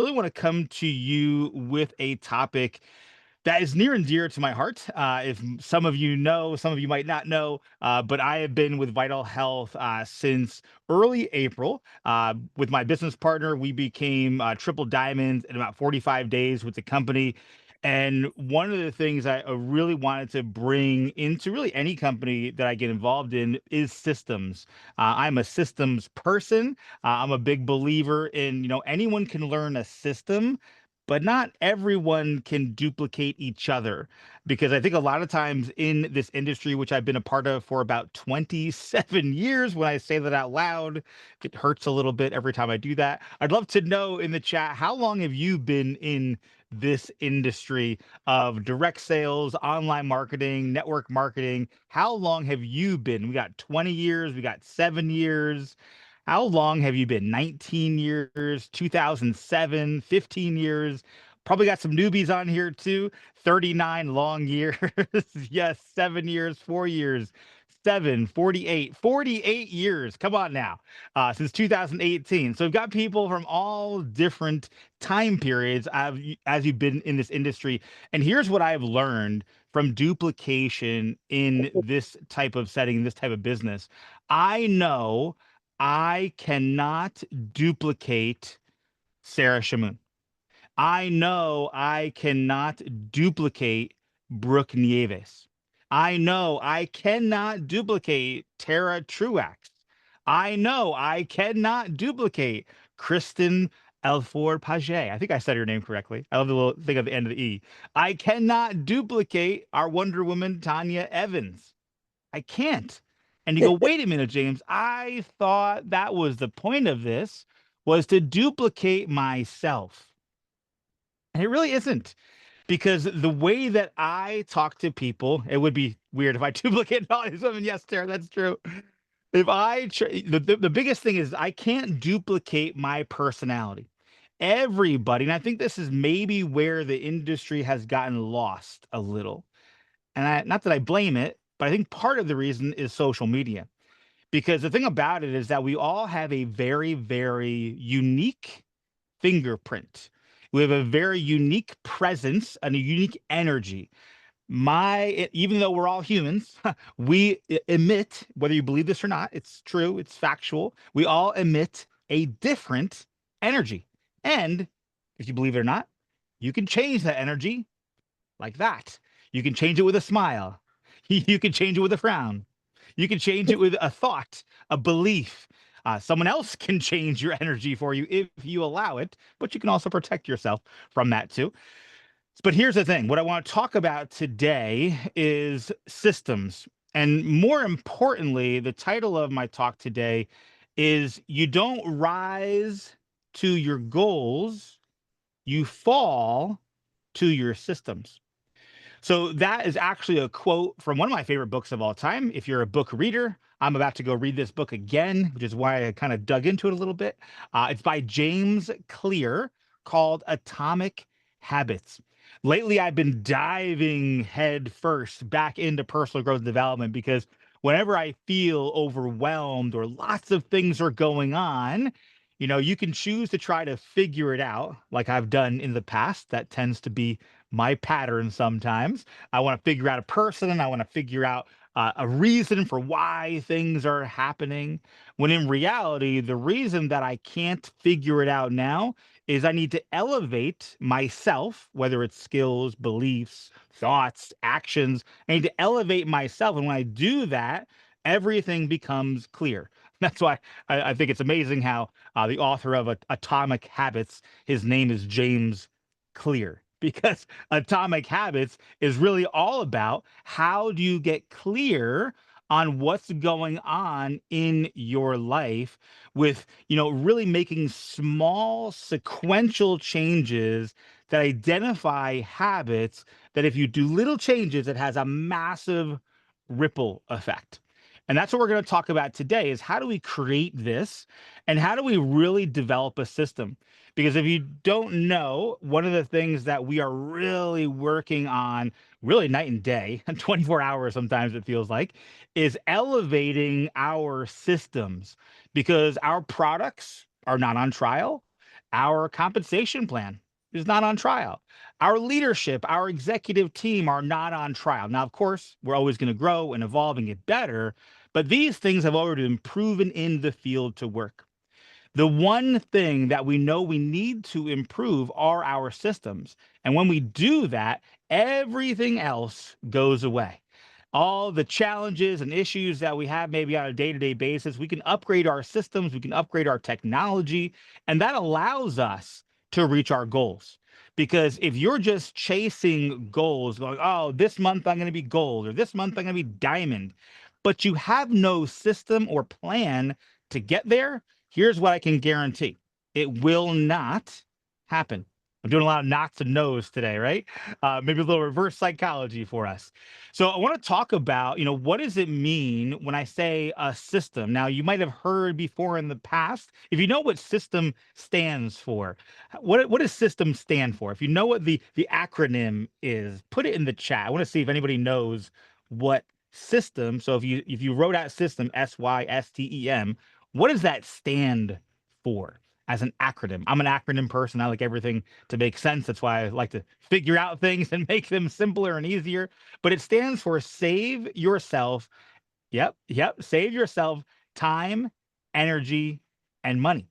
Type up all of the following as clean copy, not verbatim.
really want to come to you with a topic that is near and dear to my heart. If some of you know, some of you might not know, but I have been with Vital Health since early April. With my business partner, we became triple diamonds in about 45 days with the company. And one of the things I really wanted to bring into really any company that I get involved in is systems. I'm a systems person. I'm a big believer in, anyone can learn a system, but not everyone can duplicate each other, because I think a lot of times in this industry, which I've been a part of for about 27 years, when I say that out loud, it hurts a little bit every time I do that. I'd love to know in the chat, how long have you been in this industry of direct sales, online marketing, network marketing? How long have you been? We got 20 years, we got 7 years. How long have you been? 19 years, 2007, 15 years. Probably got some newbies on here too. 39 long years. Yes, 7 years, 4 years, 48 years. Come on now. Since 2018. So we've got people from all different time periods as you've been in this industry. And here's what I've learned from duplication in this type of setting, this type of business. I know I cannot duplicate Sarah Shamoon. I know I cannot duplicate Brooke Nieves. I know I cannot duplicate Tara Truax. I know I cannot duplicate Kristen Elford Paget. I think I said her name correctly. I love the little thing at the end of the E. I cannot duplicate our Wonder Woman, Tanya Evans. I can't. And you go, wait a minute, James. I thought that was the point of this, was to duplicate myself. And it really isn't, because the way that I talk to people, it would be weird if I duplicate all these women. Yes, Tara, that's true. If I, the biggest thing is I can't duplicate my personality. Everybody, and I think this is maybe where the industry has gotten lost a little. And not that I blame it, but I think part of the reason is social media. Because the thing about it is that we all have a very, very unique fingerprint. We have a very unique presence and a unique energy. Even though we're all humans, we emit, whether you believe this or not, it's true, it's factual. We all emit a different energy. And if you believe it or not, you can change that energy like that. You can change it with a smile. You can change it with a frown. You can change it with a thought, a belief. Someone else can change your energy for you if you allow it, but you can also protect yourself from that too. But here's the thing. What I want to talk about today is systems. And more importantly, the title of my talk today is "You Don't Rise to Your Goals, You Fall to Your Systems." So that is actually a quote from one of my favorite books of all time. If you're a book reader, I'm about to go read this book again, which is why I kind of dug into it a little bit. It's by James Clear, called Atomic Habits. Lately, I've been diving head first back into personal growth and development, because whenever I feel overwhelmed or lots of things are going on, you can choose to try to figure it out, like I've done in the past. That tends to be my pattern sometimes. I want to figure out a person. I want to figure out a reason for why things are happening. When in reality, the reason that I can't figure it out now is I need to elevate myself, whether it's skills, beliefs, thoughts, actions. I need to elevate myself. And when I do that, everything becomes clear. That's why I think it's amazing how the author of Atomic Habits, his name is James Clear, because Atomic Habits is really all about how do you get clear on what's going on in your life, with, really making small sequential changes that identify habits that, if you do little changes, it has a massive ripple effect. And that's what we're going to talk about today, is how do we create this, and how do we really develop a system? Because if you don't know, one of the things that we are really working on, really night and day, 24 hours sometimes it feels like, is elevating our systems, because our products are not on trial. Our compensation plan is not on trial. Our leadership, our executive team are not on trial. Now, of course, we're always going to grow and evolve and get better, but these things have already been proven in the field to work. The one thing that we know we need to improve are our systems. And when we do that, everything else goes away. All the challenges and issues that we have maybe on a day to day basis, we can upgrade our systems, we can upgrade our technology, and that allows us to reach our goals. Because if you're just chasing goals, going, oh, this month I'm going to be gold or this month I'm going to be diamond, but you have no system or plan to get there, here's what I can guarantee: it will not happen. I'm doing a lot of knocks and no's today, right? Maybe a little reverse psychology for us. So I want to talk about, what does it mean when I say a system? Now, you might have heard before in the past, if you know what system stands for, what does system stand for? If you know what the acronym is, put it in the chat. I want to see if anybody knows what system. So if you wrote out system, SYSTEM, what does that stand for as an acronym? I'm an acronym person. I like everything to make sense. That's why I like to figure out things and make them simpler and easier. But it stands for save yourself. Yep, yep. Save yourself time, energy, and money.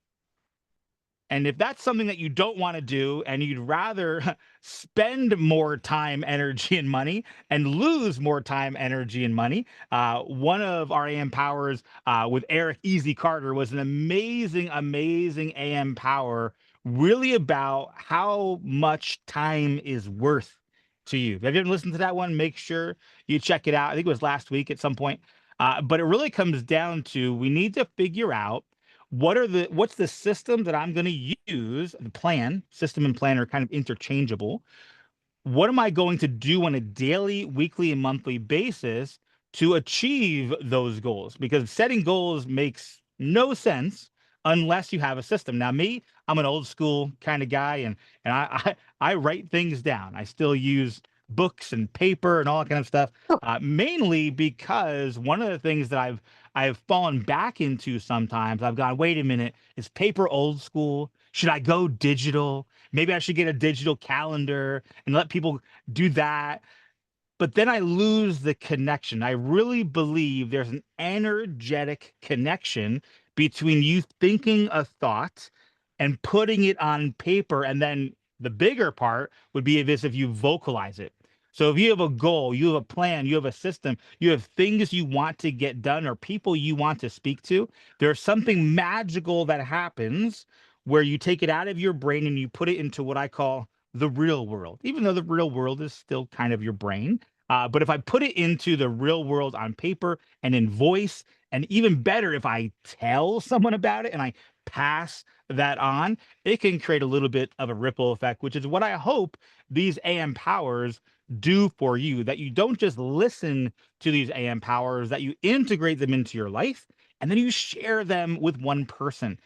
And if that's something that you don't want to do and you'd rather spend more time, energy, and money and lose more time, energy, and money, one of our AM powers with Eric Easy Carter was an amazing, amazing AM power, really about how much time is worth to you. Have you ever listened to that one? Make sure you check it out. I think it was last week at some point. But it really comes down to we need to figure out what's the system that I'm going to use. The plan, system and plan are kind of interchangeable. What am I going to do on a daily, weekly, and monthly basis to achieve those goals? Because setting goals makes no sense unless you have a system. Now, me, I'm an old school kind of guy, and I write things down. I still use books and paper and all that kind of stuff, mainly because one of the things that I've fallen back into sometimes. I've gone, wait a minute, is paper old school? Should I go digital? Maybe I should get a digital calendar and let people do that. But then I lose the connection. I really believe there's an energetic connection between you thinking a thought and putting it on paper. And then the bigger part would be if you vocalize it. So if you have a goal, you have a plan, you have a system, you have things you want to get done or people you want to speak to, there's something magical that happens where you take it out of your brain and you put it into what I call the real world, even though the real world is still kind of your brain. But if I put it into the real world on paper and in voice, and even better, if I tell someone about it and I pass that on, it can create a little bit of a ripple effect, which is what I hope these AM powers do for you. That you don't just listen to these AM powers, that you integrate them into your life and then you share them with one person.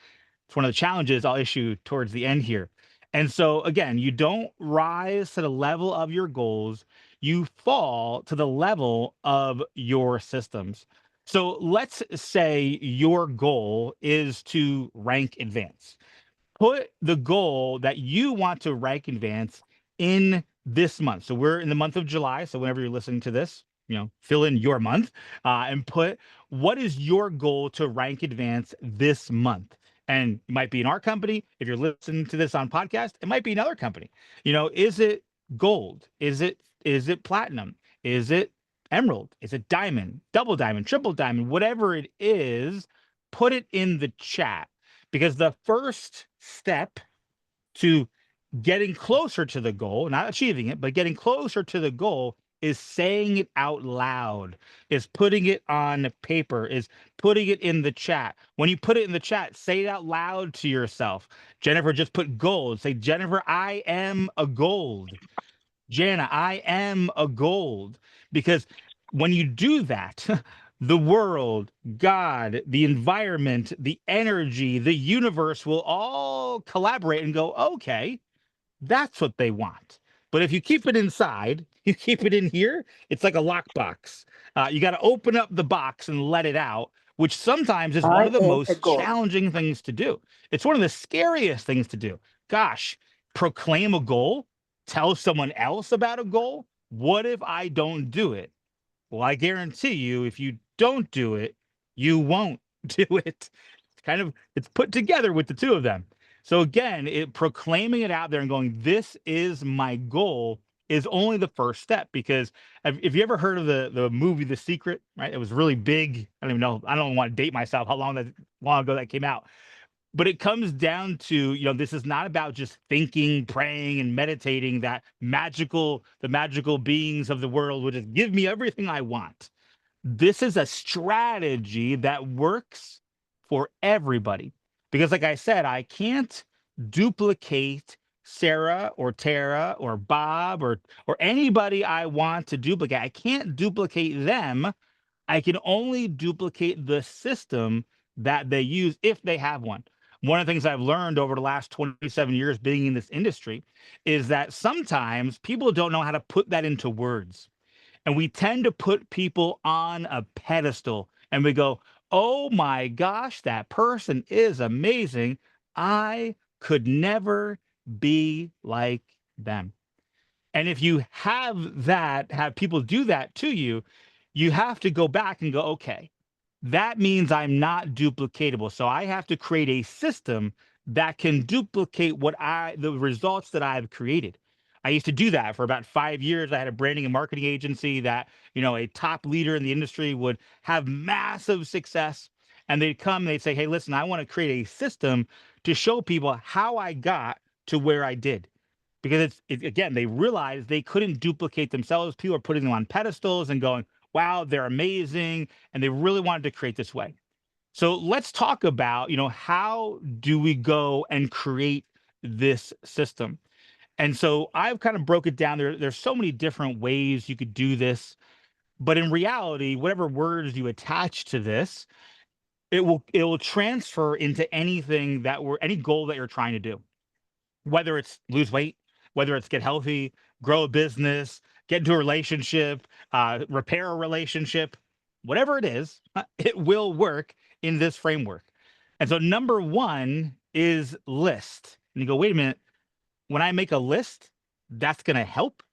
It's one of the challenges I'll issue towards the end here. And so, again, you don't rise to the level of your goals, you fall to the level of your systems. So, let's say your goal is to rank advance. Put the goal that you want to rank advance in this month. So, we're in the month of July. So, whenever you're listening to this, fill in your month and put what is your goal to rank advance this month. And it might be in our company. If you're listening to this on podcast, it might be another company. Is it gold? Is it platinum? Is it emerald? Is it diamond, double diamond, triple diamond, whatever it is? Put it in the chat, because the first step to getting closer to the goal, not achieving it, but getting closer to the goal, is saying it out loud, is putting it on paper, is putting it in the chat. When you put it in the chat, say it out loud to yourself. Jennifer just put gold. Say, Jennifer, I am a gold. Jana, I am a gold. Because when you do that, the world, God, the environment, the energy, the universe will all collaborate and go, okay, that's what they want. But if you keep it inside, you keep it in here, it's like a lockbox. You got to open up the box and let it out, which sometimes is one I of the am a most goal. challenging things to do. It's one of the scariest things to do. Gosh, proclaim a goal, tell someone else about a goal. What if I don't do it? Well, I guarantee you, if you don't do it, you won't do it. It's put together with the two of them. So again, proclaiming it out there and going, "This is my goal," is only the first step. Because if you ever heard of the movie The Secret, right? It was really big. I don't even know. I don't want to date myself. How long ago that came out? But it comes down to, this is not about just thinking, praying, and meditating that the magical beings of the world would just give me everything I want. This is a strategy that works for everybody. Because, like I said, I can't duplicate Sarah or Tara or Bob or anybody I want to duplicate. I can't duplicate them. I can only duplicate the system that they use if they have one. One of the things I've learned over the last 27 years being in this industry is that sometimes people don't know how to put that into words. And we tend to put people on a pedestal and we go, "Oh my gosh, that person is amazing. I could never be like them." And if you have people do that to you, you have to go back and go, "Okay, that means I'm not duplicatable. So I have to create a system that can duplicate the results that I've created." I used to do that for about 5 years. I had a branding and marketing agency that, a top leader in the industry would have massive success. And they'd come, they'd say, "Hey, listen, I want to create a system to show people how I got to where I did." Because again, they realized they couldn't duplicate themselves. People are putting them on pedestals and going, "Wow, they're amazing." And they really wanted to create this way. So let's talk about, how do we go and create this system? And so I've kind of broke it down. There's so many different ways you could do this, but in reality, whatever words you attach to this, it will transfer into any goal that you're trying to do, whether it's lose weight, whether it's get healthy, grow a business, get into a relationship, repair a relationship, whatever it is, it will work in this framework. And so, number one is list. And you go, "Wait a minute, when I make a list, that's going to help?"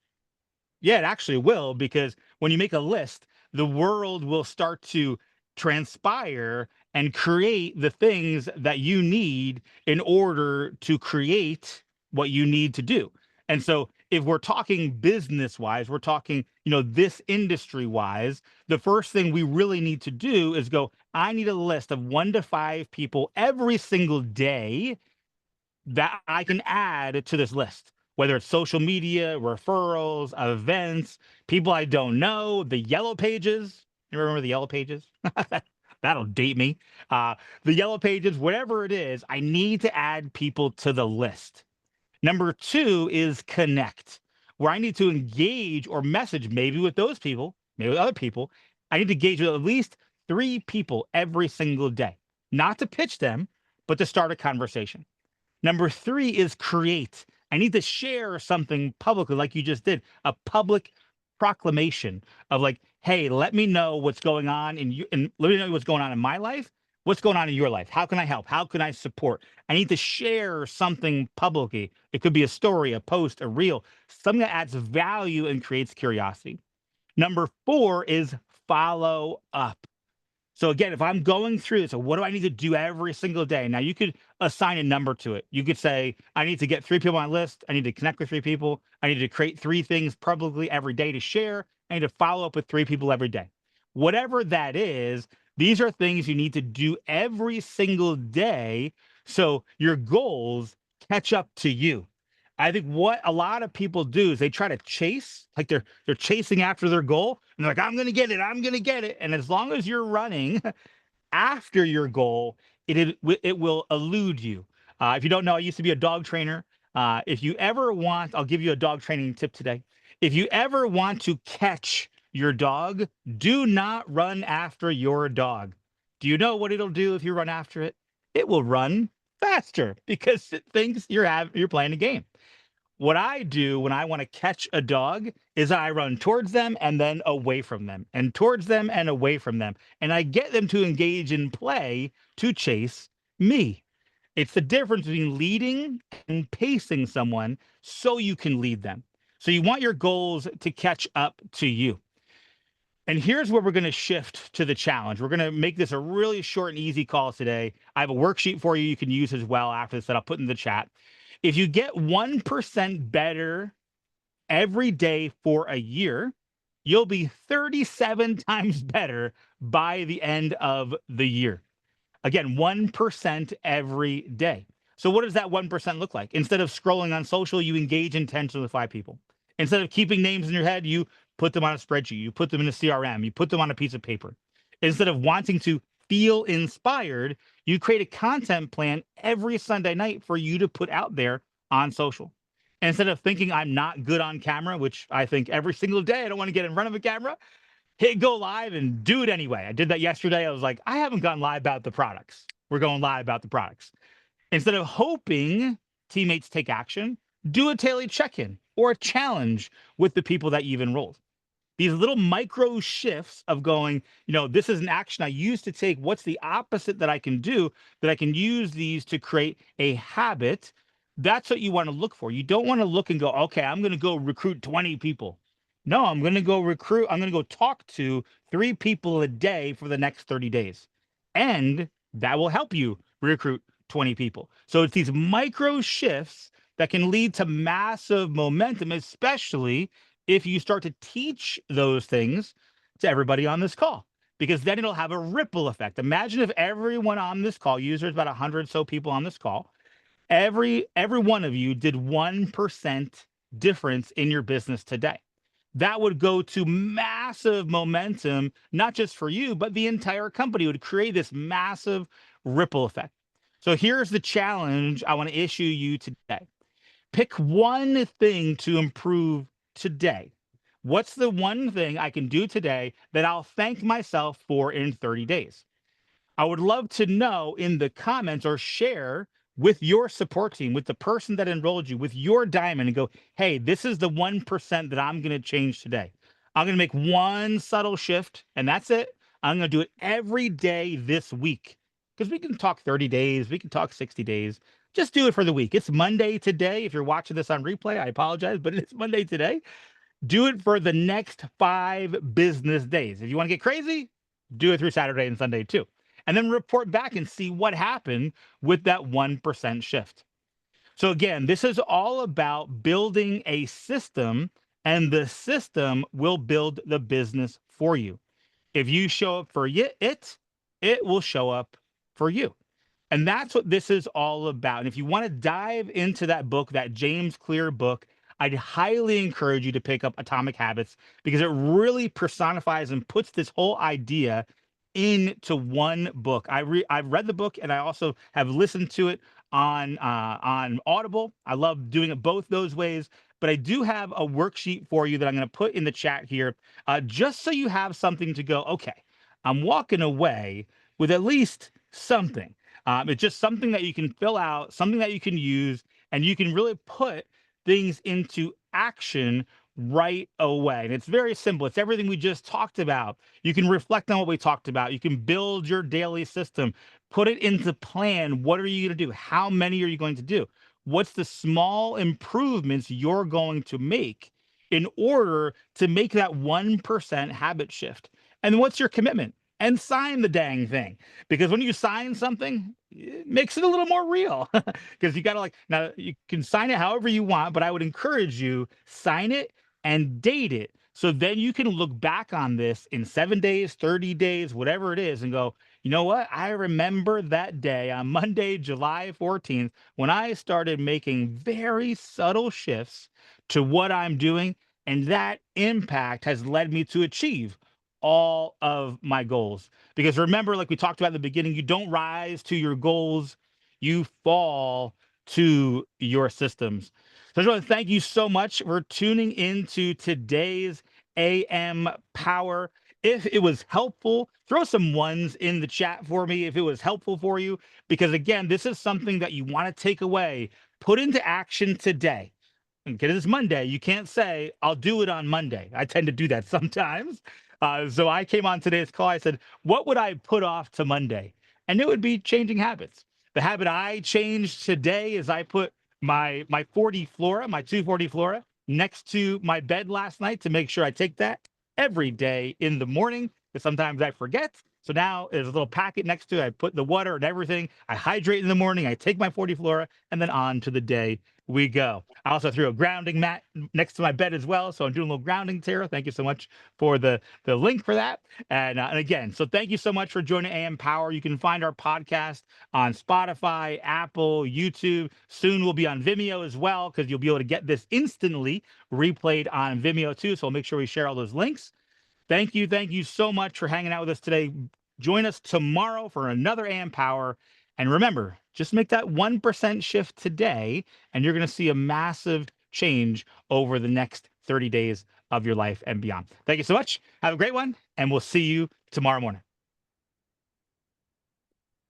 Yeah, it actually will, because when you make a list, the world will start to transpire and create the things that you need in order to create what you need to do. And so if we're talking business wise, we're talking, this industry wise, the first thing we really need to do is go, "I need a list of 1 to 5 people every single day that I can add to this list," whether it's social media, referrals, events, people I don't know, the yellow pages. You remember the yellow pages? That'll date me. Uh, the yellow pages, whatever it is, I need to add people to the list. Number two is connect, where I need to engage or message maybe with those people, maybe with other people. I need to engage with at least 3 people every single day, not to pitch them, but to start a conversation. Number three is create. I need to share something publicly, like you just did, a public proclamation of like, "Hey, let me know what's going on in you, and let me know what's going on in my life. What's going on in your life? How can I help? How can I support?" I need to share something publicly. It could be a story, a post, a reel, something that adds value and creates curiosity. Number four is follow up. So again, if I'm going through this, so what do I need to do every single day? Now you could assign a number to it. You could say, "I need to get 3 people on my list. I need to connect with 3 people. I need to create 3 things publicly every day to share. I need to follow up with 3 people every day." Whatever that is, these are things you need to do every single day so your goals catch up to you. I think what a lot of people do is they try to chase, like they're chasing after their goal, and they're like, "I'm gonna get it, I'm gonna get it." And as long as you're running after your goal, it will elude you. If you don't know, I used to be a dog trainer. If you ever want, I'll give you a dog training tip today. If you ever want to catch your dog, do not run after your dog. Do you know what it'll do if you run after it? It will run faster because it thinks you're playing a game. What I do when I want to catch a dog is I run towards them and then away from them, and towards them and away from them. And I get them to engage in play to chase me. It's the difference between leading and pacing someone so you can lead them. So you want your goals to catch up to you. And here's where we're going to shift to the challenge. We're going to make this a really short and easy call today. I have a worksheet for you you can use as well after this that I'll put in the chat. If you get 1% better every day for a year, you'll be 37 times better by the end of the year. Again, 1% every day. So what does that 1% look like? Instead of scrolling on social, you engage intentionally with 5 people. Instead of keeping names in your head, you put them on a spreadsheet, you put them in a CRM, you put them on a piece of paper. Instead of wanting to feel inspired, you create a content plan every Sunday night for you to put out there on social. Instead of thinking I'm not good on camera, which I think every single day I don't want to get in front of a camera, hit go live and do it anyway. I did that yesterday. I was like, I haven't gone live about the products. We're going live about the products. Instead of hoping teammates take action, do a daily check-in or a challenge with the people that you've enrolled. These little micro shifts of going, this is an action I used to take. What's the opposite that I can do that I can use these to create a habit? That's what you want to look for. You don't want to look and go, okay, I'm going to go recruit 20 people. No, I'm going to go talk to 3 people a day for the next 30 days. And that will help you recruit 20 people. So it's these micro shifts that can lead to massive momentum, especially if you start to teach those things to everybody on this call, because then it'll have a ripple effect. Imagine if everyone on this call, there's about 100 so people on this call, every one of you did 1% difference in your business today. That would go to massive momentum, not just for you, but the entire company. It would create this massive ripple effect. So here's the challenge I want to issue you today. Pick one thing to improve today. What's the one thing I can do today that I'll thank myself for in 30 days? I would love to know in the comments or share with your support team, with the person that enrolled you, with your diamond, and go, hey, this is the 1% that I'm going to change today. I'm going to make one subtle shift, and that's it. I'm going to do it every day this week. Because we can talk 30 days, we can talk 60 days. Just do it for the week. It's Monday today. If you're watching this on replay, I apologize, but it's Monday today. Do it for the next 5 business days. If you want to get crazy, do it through Saturday and Sunday too. And then report back and see what happened with that 1% shift. So again, this is all about building a system, and the system will build the business for you. If you show up for it will show up for you. And that's what this is all about. And if you want to dive into that book, that James Clear book, I'd highly encourage you to pick up Atomic Habits, because it really personifies and puts this whole idea into one book. I've read the book, and I also have listened to it on Audible. I love doing it both those ways. But I do have a worksheet for you that I'm going to put in the chat here, just so you have something to go, okay, I'm walking away with at least something. It's just something that you can fill out, something that you can use, and you can really put things into action right away. And it's very simple. It's everything we just talked about. You can reflect on what we talked about. You can build your daily system, put it into plan. What are you going to do? How many are you going to do? What's the small improvements you're going to make in order to make that 1% habit shift? And what's your commitment? And sign the dang thing. Because when you sign something, it makes it a little more real. Because you got to now you can sign it however you want, but I would encourage you, sign it and date it. So then you can look back on this in 7 days, 30 days, whatever it is, and go, you know what? I remember that day on Monday, July 14th, when I started making very subtle shifts to what I'm doing. And that impact has led me to achieve all of my goals. Because remember, like we talked about in the beginning, you don't rise to your goals, you fall to your systems. So I just want to thank you so much for tuning into today's AM Power. If it was helpful, throw some ones in the chat for me if it was helpful for you, because again, this is something that you want to take away, put into action today. because it's Monday, you can't say, I'll do it on Monday. I tend to do that sometimes. So I came on today's call. I said, what would I put off to Monday? And it would be changing habits. The habit I changed today is I put my 40 Flora, my 240 Flora, next to my bed last night to make sure I take that every day in the morning, because sometimes I forget. So now there's a little packet next to it. I put the water and everything. I hydrate in the morning. I take my 40 Flora, and then on to the day we go. I also threw a grounding mat next to my bed as well. So I'm doing a little grounding, Tara. Thank you so much for the link for that. And again, so thank you so much for joining AM Power. You can find our podcast on Spotify, Apple, YouTube. Soon we'll be on Vimeo as well, because you'll be able to get this instantly replayed on Vimeo too. So we'll make sure we share all those links. Thank you. Thank you so much for hanging out with us today. Join us tomorrow for another AM Power. And remember, just make that 1% shift today, and you're going to see a massive change over the next 30 days of your life and beyond. Thank you so much. Have a great one, and we'll see you tomorrow morning.